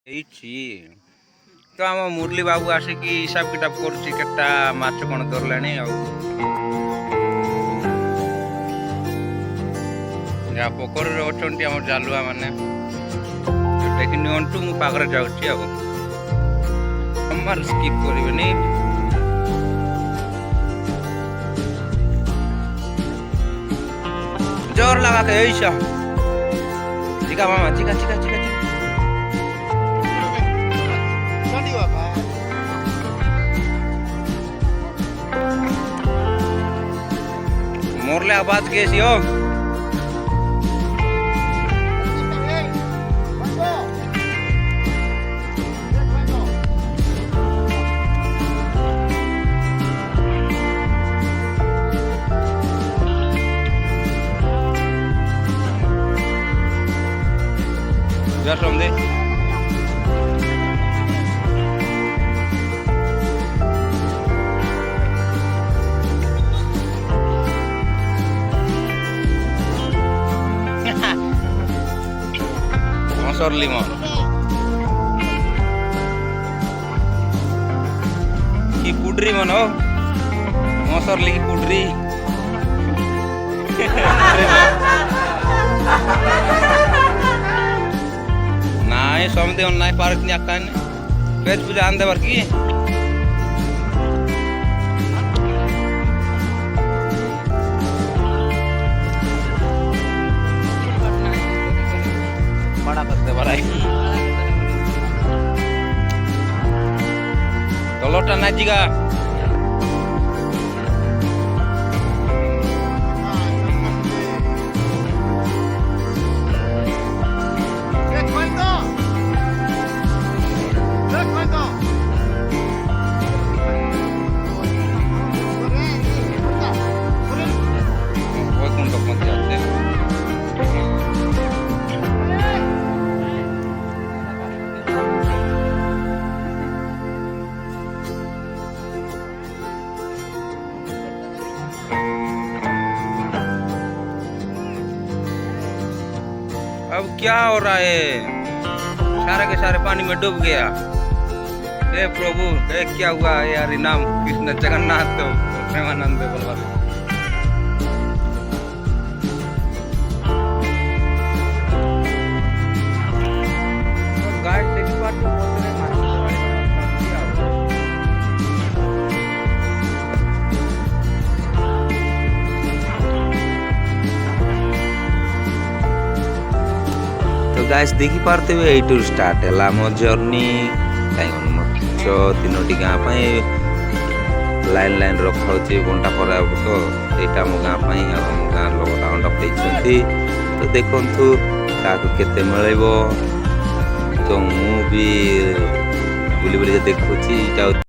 ହେଇଛି ତ ଆମ ମୁରଲି ବାବୁ ଆସିକି ହିସାବ କିତାବ କରୁଛି କେତେଟା ମାଛ କ'ଣ ଧରିଲାଣି ଆଉ ଯାହା ପୋଖରୀରେ ଅଛନ୍ତି ଆମର ଜାଲୁଆ ମାନେ ଦେଖି ନିଅନ୍ତୁ ମୁଁ ପାଖରେ ଯାଉଛି ଆଉ ସ୍କିପ୍ କରିବେନି जोर लगा के ऐसा चिका मामा चिका चिका चिका मोरले आवाज कैसी हो जा समझे मसरली मन की पुडरी मन हो मसरली की पुडरी नाई समझे नाई पार्क नहीं आका ने पेज पूजा आंदे बार की बड़ा करते बराई तो लोटा ना जीगा अब क्या हो रहा है सारे के सारे पानी में डूब गया हे प्रभु हे क्या हुआ यार नाम कृष्ण जगन्नाथ तो प्रेमानंद बलवान गाइस देखी पारते हुए एटू स्टार्ट है मो जर्नी कहीं तीनोटी गाँव लाइन लाइन रखा बंटा पड़ा तो यहाँ मो गाँव गाँ लोग अंडा पाई तो देखु क्या केते मिल तो मुझे बुली बुली देखुची